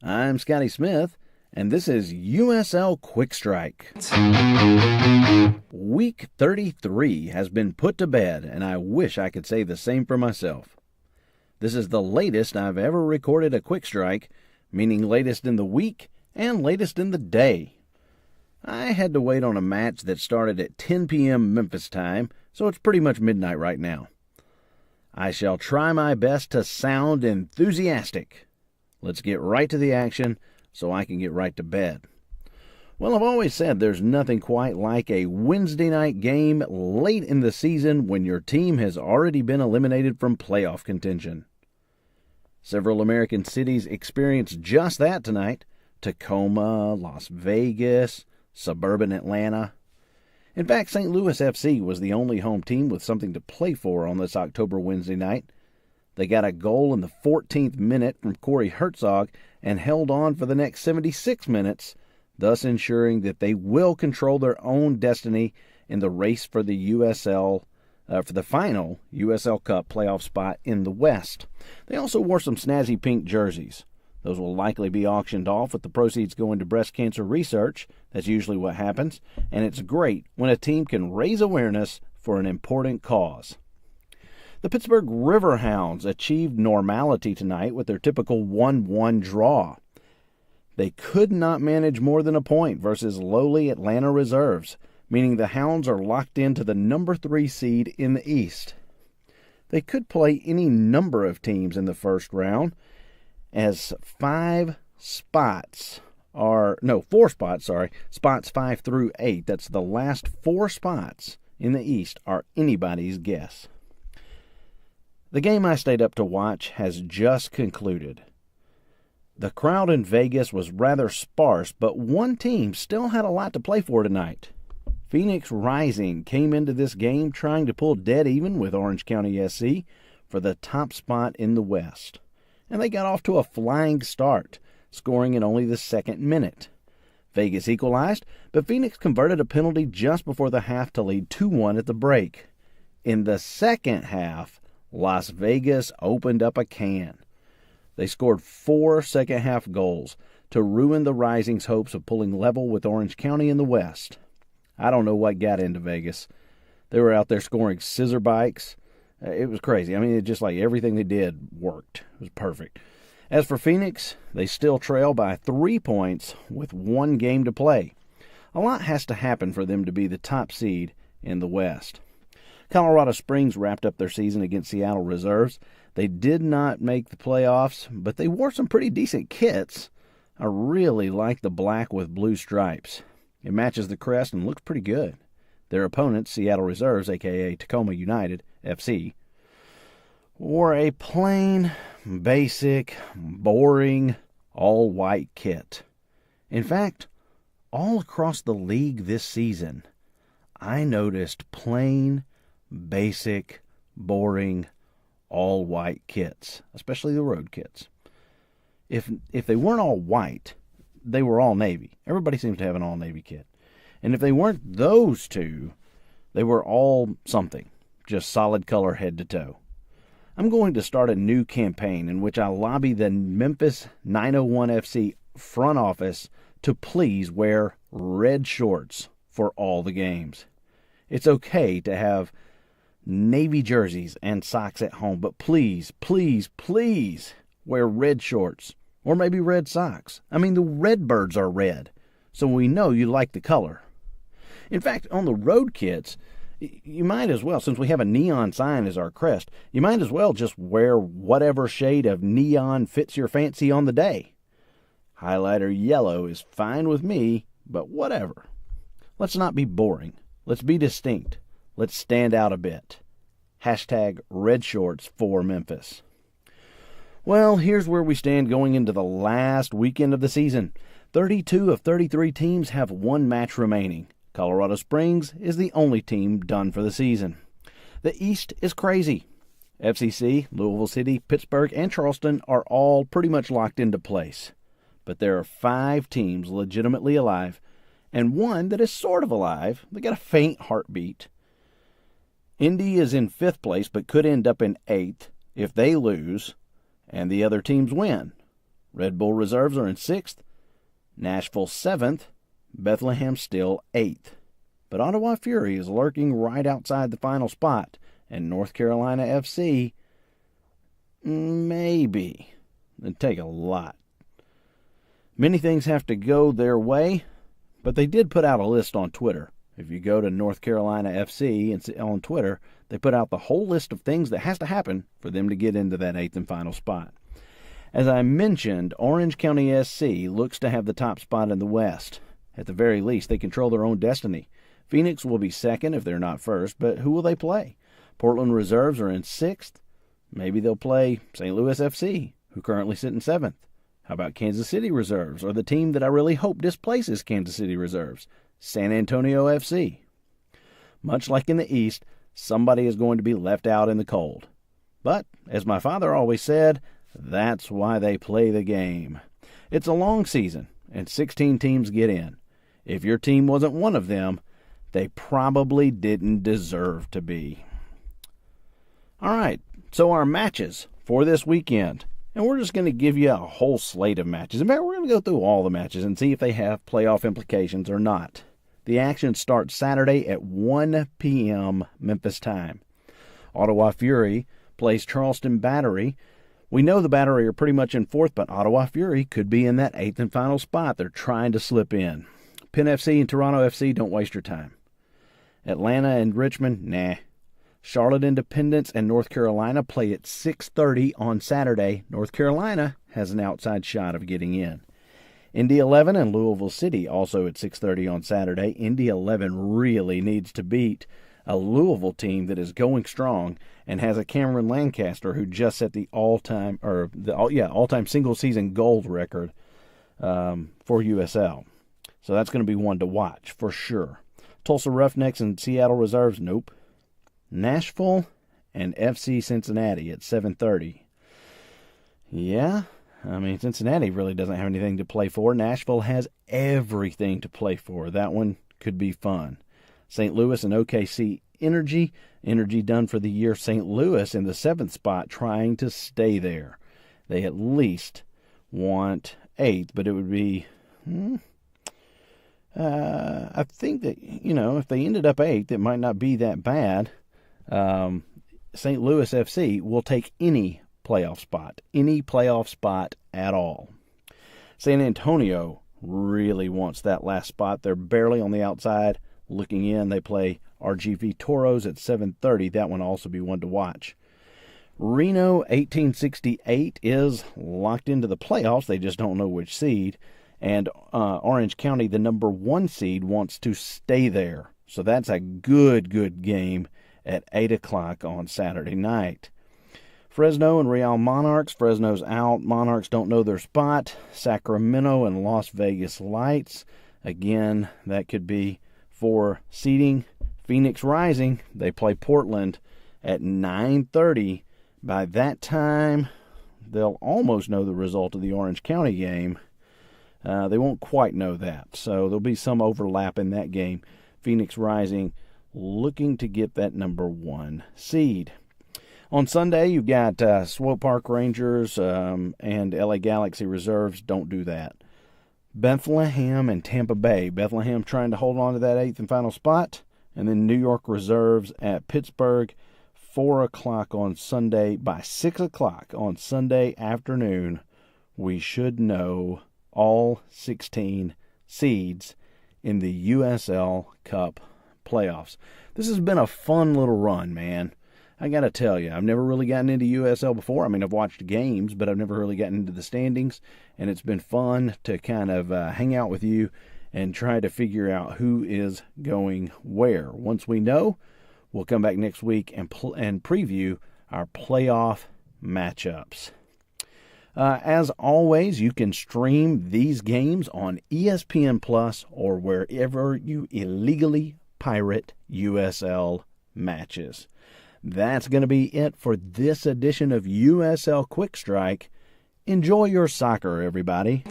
I'm Scotty Smith, and this is USL Quick Strike. Week 33 has been put to bed, and I wish I could say the same for myself. This is the latest I've ever recorded a Quick Strike, meaning latest in the week and latest in the day. I had to wait on a match that started at 10 p.m. Memphis time, so it's pretty much midnight right now. I shall try my best to sound enthusiastic. Let's get right to the action so I can get right to bed. Well, I've always said there's nothing quite like a Wednesday night game late in the season when your team has already been eliminated from playoff contention. Several American cities experienced just that tonight. Tacoma, Las Vegas, suburban Atlanta. In fact, St. Louis FC was the only home team with something to play for on this October Wednesday night. They got a goal in the 14th minute from Corey Herzog and held on for the next 76 minutes, thus ensuring that they will control their own destiny in the race for the for the final USL Cup playoff spot in the West. They also wore some snazzy pink jerseys. Those will likely be auctioned off with the proceeds going to breast cancer research. That's usually what happens, and it's great when a team can raise awareness for an important cause. The Pittsburgh Riverhounds achieved normality tonight with their typical 1-1 draw. They could not manage more than a point versus lowly Atlanta Reserves, meaning the Hounds are locked into the number 3 seed in the East. They could play any number of teams in the first round, as 4 spots, spots 5 through 8, that's the last 4 spots in the East, are anybody's guess. The game I stayed up to watch has just concluded. The crowd in Vegas was rather sparse, but one team still had a lot to play for tonight. Phoenix Rising came into this game trying to pull dead even with Orange County SC for the top spot in the West. And they got off to a flying start, scoring in only the 2nd minute. Vegas equalized, but Phoenix converted a penalty just before the half to lead 2-1 at the break. In the second half, Las Vegas opened up a can. They scored 4 second-half goals to ruin the Rising's hopes of pulling level with Orange County in the West. I don't know what got into Vegas. They were out there scoring scissor bikes. It was crazy. I mean, it just like everything they did worked. It was perfect. As for Phoenix, they still trail by 3 points with 1 game to play. A lot has to happen for them to be the top seed in the West. Colorado Springs wrapped up their season against Seattle Reserves. They did not make the playoffs, but they wore some pretty decent kits. I really like the black with blue stripes. It matches the crest and looks pretty good. Their opponents, Seattle Reserves, a.k.a. Tacoma United FC, wore a plain, basic, boring, all-white kit. In fact, all across the league this season, I noticed plain, basic, boring, all-white kits, especially the road kits. If they weren't all white, they were all navy. Everybody seems to have an all-navy kit. And if they weren't those two, they were all something, just solid color head to toe. I'm going to start a new campaign in which I lobby the Memphis 901 FC front office to please wear red shorts for all the games. It's okay to have navy jerseys and socks at home, but please, please, please wear red shorts or maybe red socks. I mean, the Redbirds are red, so we know you like the color. In fact, on the road kits, you might as well, since we have a neon sign as our crest, you might as well just wear whatever shade of neon fits your fancy on the day. Highlighter yellow is fine with me, but whatever. Let's not be boring. Let's be distinct. Let's stand out a bit. Hashtag red shorts for Memphis. Well, here's where we stand going into the last weekend of the season. 32 of 33 teams have 1 match remaining. Colorado Springs is the only team done for the season. The East is crazy. FCC, Louisville City, Pittsburgh, and Charleston are all pretty much locked into place. But there are 5 teams legitimately alive, and one that is sort of alive. They got a faint heartbeat. Indy is in 5th place, but could end up in 8th if they lose and the other teams win. Red Bull reserves are in 6th, Nashville 7th, Bethlehem still 8th. But Ottawa Fury is lurking right outside the final spot, and North Carolina FC, maybe. It'd take a lot. Many things have to go their way, but they did put out a list on Twitter. If you go to North Carolina FC and on Twitter, they put out the whole list of things that has to happen for them to get into that 8th and final spot. As I mentioned, Orange County SC looks to have the top spot in the West. At the very least, they control their own destiny. Phoenix will be 2nd if they're not 1st, but who will they play? Portland reserves are in 6th. Maybe they'll play St. Louis FC, who currently sit in 7th. How about Kansas City reserves, or the team that I really hope displaces Kansas City reserves, San Antonio FC? Much like in the East, somebody is going to be left out in the cold. But, as my father always said, that's why they play the game. It's a long season, and 16 teams get in. If your team wasn't one of them, they probably didn't deserve to be. All right, so our matches for this weekend. And we're just going to give you a whole slate of matches. In fact, we're going to go through all the matches and see if they have playoff implications or not. The action starts Saturday at 1 p.m. Memphis time. Ottawa Fury plays Charleston Battery. We know the Battery are pretty much in 4th, but Ottawa Fury could be in that 8th and final spot. They're trying to slip in. Penn FC and Toronto FC, don't waste your time. Atlanta and Richmond, nah. Charlotte Independence and North Carolina play at 6:30 on Saturday. North Carolina has an outside shot of getting in. Indy 11 and Louisville City also at 6:30 on Saturday. Indy 11 really needs to beat a Louisville team that is going strong and has a Cameron Lancaster who just set the all-time single season gold record for USL. So that's going to be one to watch for sure. Tulsa Roughnecks and Seattle Reserves, nope. Nashville and FC Cincinnati at 7:30. Yeah, I mean, Cincinnati really doesn't have anything to play for. Nashville has everything to play for. That one could be fun. St. Louis and OKC Energy done for the year. St. Louis in the 7th spot trying to stay there. They at least want 8th, but it would be... I think that, if they ended up 8th, it might not be that bad. St. Louis FC will take any playoff spot at all. San Antonio really wants that last spot. They're barely on the outside looking in. They play RGV Toros at 7:30. That one will also be one to watch. Reno 1868 is locked into the playoffs. They just don't know which seed. And Orange County, the number 1 seed, wants to stay there. So that's a good game at 8 o'clock on Saturday night. Fresno and Real Monarchs. Fresno's out. Monarchs don't know their spot. Sacramento and Las Vegas Lights. Again, that could be for seeding. Phoenix Rising, they play Portland at 9:30. By that time, they'll almost know the result of the Orange County game. They won't quite know that, so there'll be some overlap in that game. Phoenix Rising looking to get that number 1 seed. On Sunday, you've got Swope Park Rangers and LA Galaxy Reserves. Don't do that. Bethlehem and Tampa Bay. Bethlehem trying to hold on to that 8th and final spot. And then New York Reserves at Pittsburgh, 4 o'clock on Sunday. By 6 o'clock on Sunday afternoon, we should know all 16 seeds in the USL Cup playoffs. This has been a fun little run, man. I got to tell you, I've never really gotten into USL before. I mean, I've watched games, but I've never really gotten into the standings, and it's been fun to kind of hang out with you and try to figure out who is going where. Once we know, we'll come back next week and preview our playoff matchups. As always, you can stream these games on ESPN Plus or wherever you illegally pirate USL matches. That's going to be it for this edition of USL Quick Strike. Enjoy your soccer, everybody.